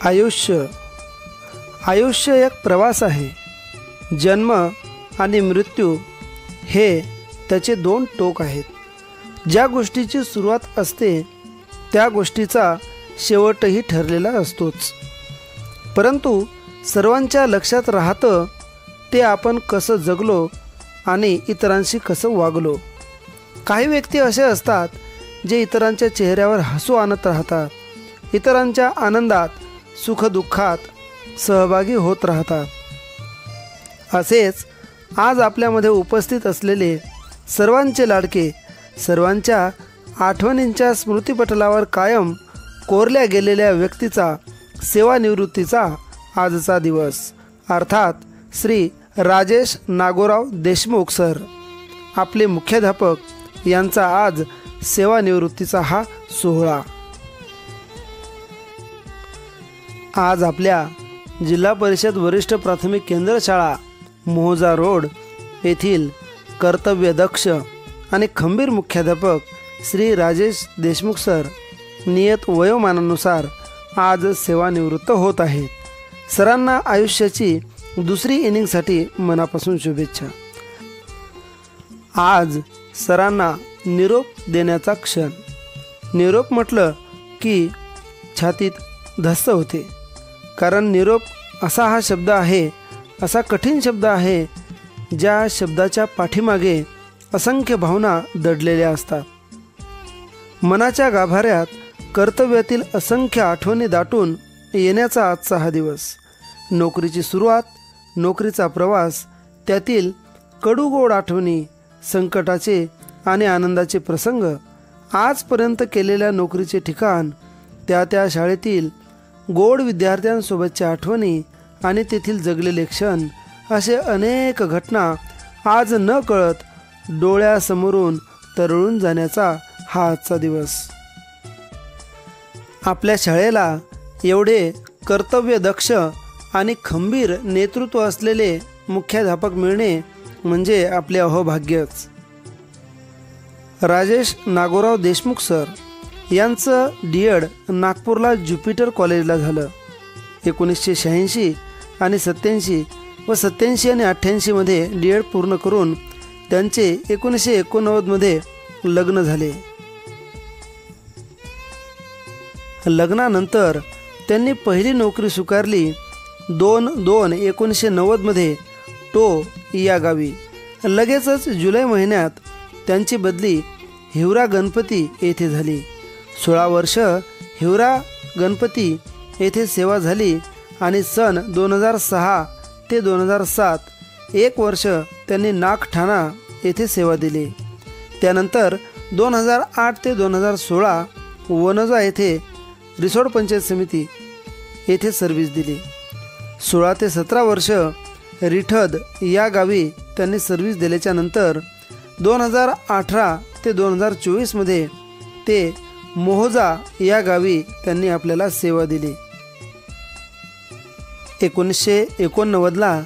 आयुष्य एक प्रवास आहे। जन्म आणि मृत्यू हे त्याचे दोन टोक आहेत। ज्या गोष्टीची सुरुवात असते त्या गोष्टीचा शेवटही ठरलेला असतोच, परंतु सर्वांच्या लक्षात राहतं ते आपण कसं जगलो आणि इतरांशी कसं वागलो। काही व्यक्ती असे असतात जे इतरांच्या चेहऱ्यावर हसू आणत राहतात, इतरांच्या आनंदात सुखदुःखात सहभागी होत राहतात। असेच आज आपल्यामध्ये उपस्थित असलेले सर्वांचे लाडके, सर्वांच्या आठवणींच्या स्मृतिपटलावर कायम कोरल्या गेलेल्या व्यक्तीचा सेवानिवृत्तीचा आजचा दिवस, अर्थात श्री राजेश नागोराव देशमुख सर, आपले मुख्याध्यापक यांचा आज सेवानिवृत्तीचा हा सोहळा। आज आपल्या जिल्हा परिषद वरिष्ठ प्राथमिक केंद्र शाळा मोहोजा रोड येथील कर्तव्यदक्ष आणि खंबीर मुख्याध्यापक श्री राजेश देशमुख सर नियत वयोमानानुसार आज सेवानिवृत्त होत आहेत। सरांना आयुष्याची दुसरी इनिंगसाठी मनापासून शुभेच्छा। आज सरांना निरोप देण्याचा क्षण। निरोप म्हटलं की छातीत धस्स होते, कारण निरोप असा हा शब्द आहे, असा कठीण शब्द आहे ज्या शब्दाच्या पाठीमागे असंख्य भावना दडलेल्या असतात। मनाच्या गाभाऱ्यात कर्तव्यातील असंख्य आठवणी दाटून येण्याचा आजचा हा दिवस। नोकरीची सुरुवात, नोकरीचा प्रवास, त्यातील कडूगोड आठवणी, संकटाचे आणि आनंदाचे प्रसंग, आजपर्यंत केलेल्या नोकरीचे ठिकाण, त्या शाळेतील गोड विद्यार्थ्यांसोबतच्या आठवणी आणि तेथील जगलेले क्षण, असे अनेक घटना आज न कळत डोळ्यासमोरून तरळून जाण्याचा हा आजचा दिवस। आपल्या शाळेला एवढे कर्तव्यदक्ष आणि खंबीर नेतृत्व असलेले मुख्याध्यापक मिळणे म्हणजे आपले अहोभाग्यच। राजेश नागोराव देशमुख सर यांचं डी.एड. नागपूरला ज्युपिटर कॉलेजला झालं। 1986 आणि 87 व 87 आणि 88 मध्ये डी.एड. पूर्ण करून त्यांचे 1989 मध्ये लग्न झाले। लग्नानंतर त्यांनी पहिली नोकरी स्वीकारली 2/2/1990 मध्ये टो या गावी। लगेचच जुलै महिन्यात त्यांची बदली हिवरा गणपती येथे झाली। 16 वर्ष हिवरा गणपती येथे सेवा झाली आणि सन 2006 ते 2007 1 वर्ष त्यांनी नागठाणा येथे सेवा दिली। त्यानंतर 2008 ते 2016 वनजा येथे रिसोड पंचायत समिती येथे सर्व्हिस दिली। 16 ते 17 वर्ष रिठद या गावी त्यांनी सर्व्हिस दिल्याच्या नंतर 2018 ते 2024 मध्ये ते मोहोजा या गावी त्यांनी आपल्याला सेवा दिली। 1989ला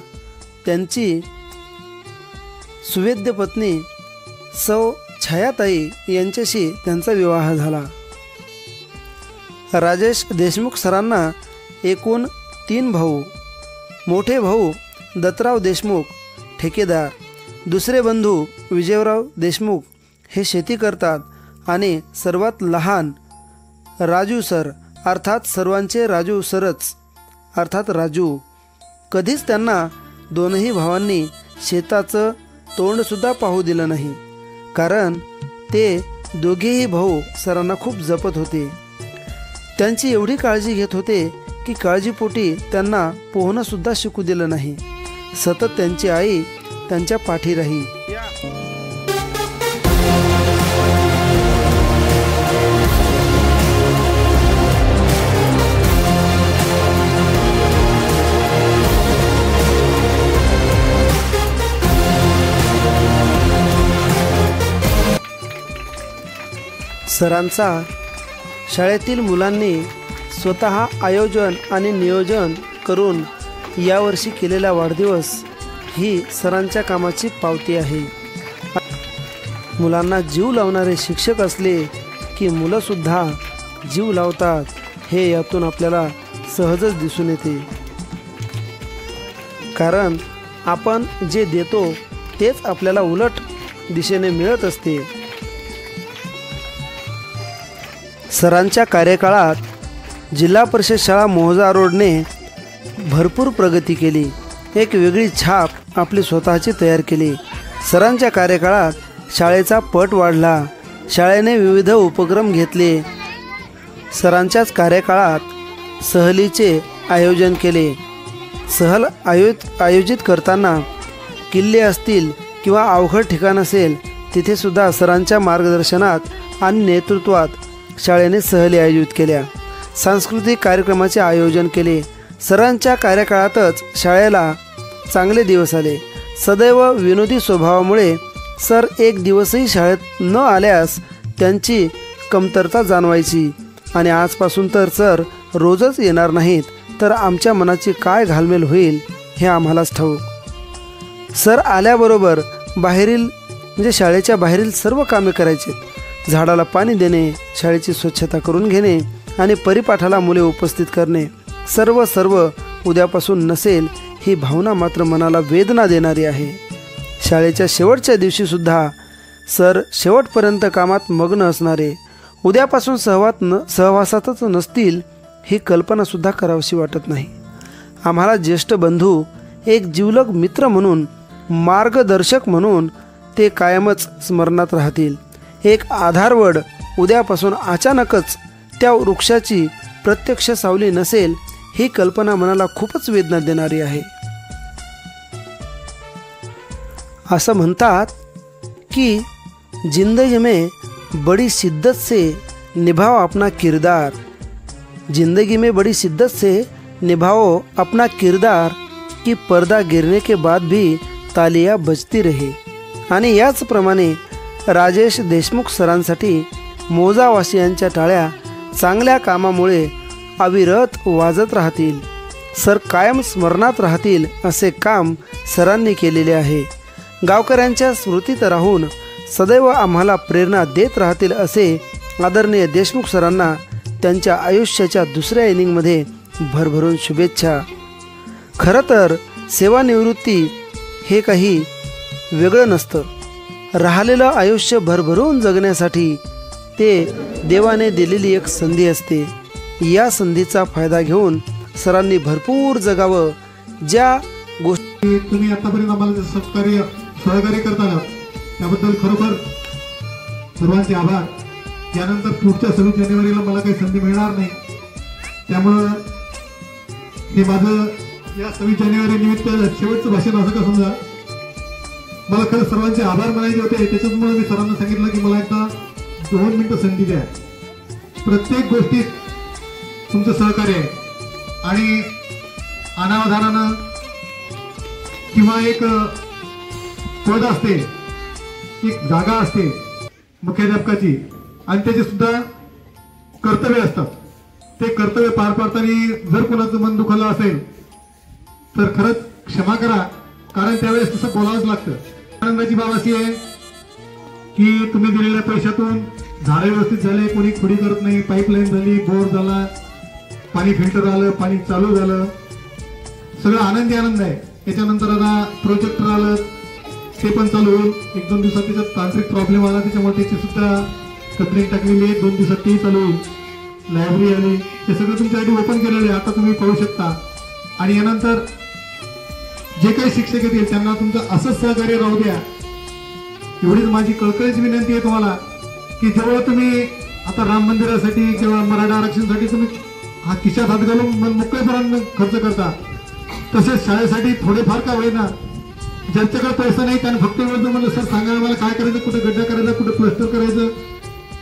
त्यांची सुवेद्य पत्नी सौ छायाताई यांच्याशी त्यांचा विवाह झाला। राजेश देशमुख सरांना एकूण 3 भाऊ। मोठे भाऊ दत्तराव देशमुख ठेकेदार, दुसरे बंधू विजयराव देशमुख हे शेती करतात आणि सर्वात लहान राजू सर, अर्थात सर्वांचे राजू सरच, अर्थात राजू। कधीच त्यांना दोनही भावांनी शेताचं तोंडसुद्धा पाहू दिलं नाही, कारण ते दोघेही भाऊ सरांना खूप जपत होते। त्यांची एवढी काळजी घेत होते की काळजीपोटी त्यांना पोहणंसुद्धा शिकू दिलं नाही। सतत त्यांची आई त्यांच्या पाठी राही। सरांचा शाळेतील मुलांनी स्वतः आयोजन आणि नियोजन करून यावर्षी केलेला वाढदिवस ही सरांच्या कामाची पावती आहे। मुलांना जीव लावणारे शिक्षक असले की मुलंसुद्धा जीव लावतात, हे यातून आपल्याला सहजच दिसून येते, कारण आपण जे देतो तेच आपल्याला उलट दिशेने मिळत असते. सरांच्या कार्यकाळात जिल्हा परिषद शाळा मोहजा रोडने भरपूर प्रगती केली, एक वेगळी छाप आपली स्वतःची तयार केली. सरांच्या कार्यकाळात शाळेचा पट वाढला, शाळेने विविध उपक्रम घेतले. सरांच्याच कार्यकाळात सहलीचे आयोजन केले. सहल आयोजित करताना किल्ले असतील किंवा अवघड ठिकाण असेल तिथे सुद्धा सरांच्या मार्गदर्शनात आणि नेतृत्वात शाळेने सहली आयोजित केल्या. सांस्कृतिक कार्यक्रमाचे आयोजन केले. सरांच्या कार्यकाळातच शाळेला चांगले दिवस आले. सदैव विनोदी स्वभावामुळे सर एक दिवसही शाळेत न आल्यास त्यांची कमतरता जाणवायची आणि आजपासून तर सर रोजच येणार नाहीत तर आमच्या मनाची काय घालमेल होईल हे आम्हालाच ठाऊक. सर आल्याबरोबर बाहेरील म्हणजे शाळेच्या बाहेरील सर्व कामे करायचे. झाडाला पाणी देणे, शाळेची स्वच्छता करून घेणे आणि परिपाठाला मुले उपस्थित करणे, सर्व उद्यापासून नसेल ही भावना मात्र मनाला वेदना देणारी आहे. शाळेच्या शेवटच्या दिवशीसुद्धा सर शेवटपर्यंत कामात मग्न असणारे, उद्यापासून सहवासातच नसतील ही कल्पनासुद्धा करावीशी वाटत नाही. आम्हाला ज्येष्ठ बंधू, एक जिवलग मित्र म्हणून, मार्गदर्शक म्हणून ते कायमच स्मरणात राहतील. एक आधारवड उद्यापासून अचानकच त्या वृक्षाची प्रत्यक्ष सावली नसेल ही कल्पना मनाला खूपच वेदना देणारी आहे. असं म्हणतात की जिंदगी में बड़ी शिद्दत से निभाओ अपना किरदार, जिंदगी में बड़ी शिद्दत से निभाओ अपना किरदार की पर्दा गिरने के बाद भी तालियां बजती रहे. आणि याचप्रमाणे राजेश देशमुख सरांसाठी मोजावासियांच्या टाळ्या चांगल्या कामामुळे अविरत वाजत राहतील. सर कायम स्मरणात राहतील असे काम सरांनी केलेले आहे. गावकऱ्यांच्या स्मृतीत राहून सदैव आम्हाला प्रेरणा देत राहतील असे आदरणीय देशमुख सरांना त्यांच्या आयुष्याच्या दुसऱ्या इनिंगमध्ये भरभरून शुभेच्छा. खरं तर सेवानिवृत्ती हे काही वेगळं नसतं. राहिलेलं आयुष्य भरभरून जगण्यासाठी ते देवाने दिलेली एक संधी असते. या संधीचा फायदा घेऊन सरांनी भरपूर जगावं. ज्या गोष्टी तुम्ही आतापर्यंत आम्हाला सहकार्य करताना त्याबद्दल खरोखर सर्वांचे आभार. यानंतर पुढच्या 26 जानेवारीला मला काही संधी मिळणार नाही, त्यामुळं हे माझं या 26 जानेवारी निमित्त शेवटचं भाषण असं का समजा. मला खरं सर्वांचे आभार मानायचे होते. त्याच्यामुळे मी सरांना सांगितलं की मला एकदा 2 मिनिटं संधी द्या. प्रत्येक गोष्टीत तुमचं सहकार्य आहे आणि अनावधानानं किंवा एक पद असते, एक जागा असते मुख्याध्यापकाची आणि त्याचे सुद्धा कर्तव्य असतात. ते कर्तव्य पार पाडताना जर कोणाचं मन दुखावलं असेल तर खरंच क्षमा करा, कारण त्यावेळेस तसं बोलावंच लागतं. आनंदाची बाब अशी आहे की तुम्ही दिलेल्या पैशातून झाडे व्यवस्थित झाले, कोणी खोडी करत नाही, पाईपलाईन झाली, बोर झाला, पाणी फिल्टर आलं, पाणी चालू झालं, सगळं आनंदी आनंद आहे. त्याच्यानंतर आता प्रोजेक्टर आलं, ते पण चालू होईल. 1-2 दिवसात त्याच्यात तांत्रिक प्रॉब्लेम आला, त्याच्यामुळे त्याची सुद्धा कपलिंग टाकलेली आहे. 2 दिवसात ती चालू होईल. लायब्ररी आली, ते सगळं तुमच्यासाठी ओपन केलेलं आहे, आता तुम्ही पाहू शकता. आणि यानंतर जे काही शिक्षक येतील त्यांना तुमचं असंच सहकार्य राहू द्या. एवढीच माझी कळकळीची विनंती आहे तुम्हाला की जेव्हा तुम्ही आता राम मंदिरासाठी किंवा मराठा आरक्षणासाठी तुम्ही हा खिशात हात घालून मोकळेपणाने खर्च करता, तसेच शाळेसाठी थोडेफार का होईना ज्यांच्याकडे पैसा नाही त्यांना फक्त एवढं म्हणलं सर सांगा आम्हाला काय करायचं, कुठे गड्डा करायचा, कुठे प्लस्टर करायचं,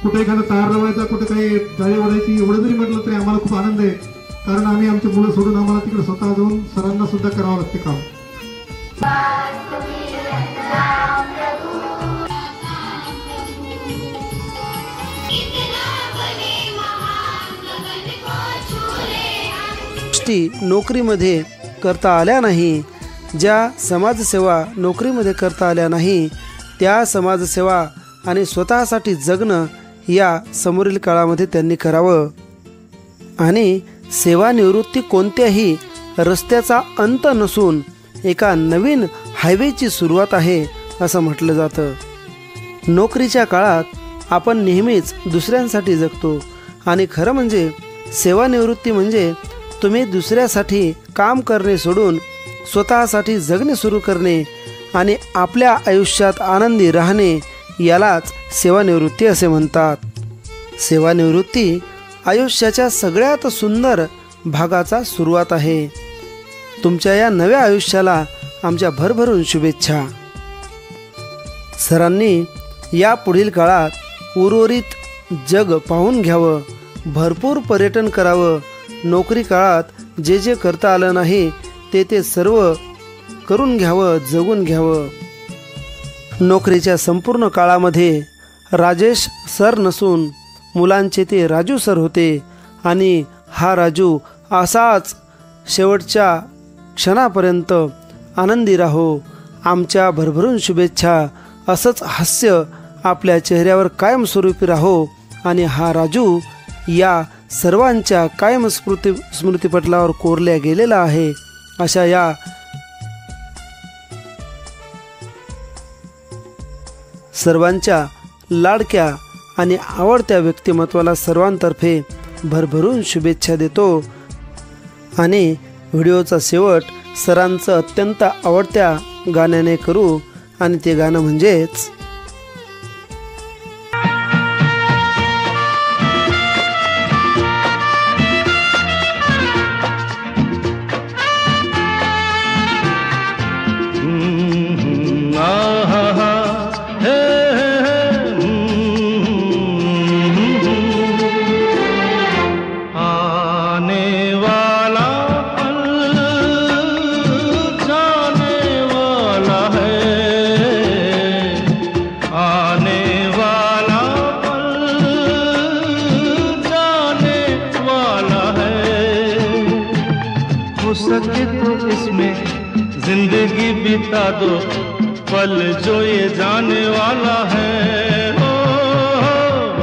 कुठे एखादा तार लावायचा, कुठे काही जाळी ओढायची, एवढं जरी म्हटलं तरी आम्हाला खूप आनंद आहे. कारण आम्ही आमची मुलं सोडून आम्हाला तिकडे स्वतः जाऊन सरांना सुद्धा करावं लागते काम. नोकरीमध्ये करता आल्या नाही, ज्या समाजसेवा नोकरीमध्ये करता आल्या नाही त्या समाजसेवा आणि स्वतःसाठी जगणं या समोरील काळामध्ये त्यांनी करावं. आणि सेवानिवृत्ती कोणत्याही रस्त्याचा अंत नसून एका नवीन हायवेची सुरुवात आहे असं म्हटलं जातं. नोकरीच्या काळात आपण नेहमीच दुसऱ्यांसाठी जगतो आणि खरं म्हणजे सेवानिवृत्ती म्हणजे तुम्ही दुसऱ्यासाठी काम करणे सोडून स्वतःसाठी जगणे सुरू करणे आणि आपल्या आयुष्यात आनंदी राहणे यालाच सेवानिवृत्ती असे म्हणतात. सेवानिवृत्ती आयुष्याच्या सगळ्यात सुंदर भागाचा सुरुवात आहे. तुमच्या या नव्या आयुष्याला आमच्या भरभरून शुभेच्छा. सरांनी या पुढील काळात उर्वरित जग पाहून घ्यावं, भरपूर पर्यटन करावं, नोकरी काळात जे जे करता आलं नाही ते सर्व करून घ्यावं, जगून घ्यावं. नोकरीच्या संपूर्ण काळामध्ये राजेश सर नसून मुलांचे ते राजू सर होते आणि हा राजू असाच शेवटच्या क्षणापर्यंत आनंदी राहो. आमच्या भरभरून शुभेच्छा. असंच हास्य आपल्या चेहऱ्यावर कायमस्वरूपी राहो आणि हा राजू या सर्वांच्या कायम स्मृतिपटलावर कोरल्या गेलेला आहे. अशा या सर्वांच्या लाडक्या आणि आवडत्या व्यक्तिमत्वाला सर्वांतर्फे भरभरून शुभेच्छा देतो आणि व्हिडिओचा शेवट सरांचं अत्यंत आवडत्या गाण्याने करू आणि ते गाणं म्हणजेच सके तो इसमें जिंदगी बिता दो, पल जो ये जाने वाला है. ओ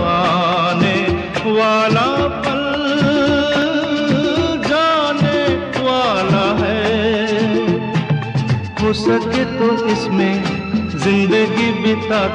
आने वाला पल जाने वाला है. हो सके तो इसमें जिंदगी बिता दो.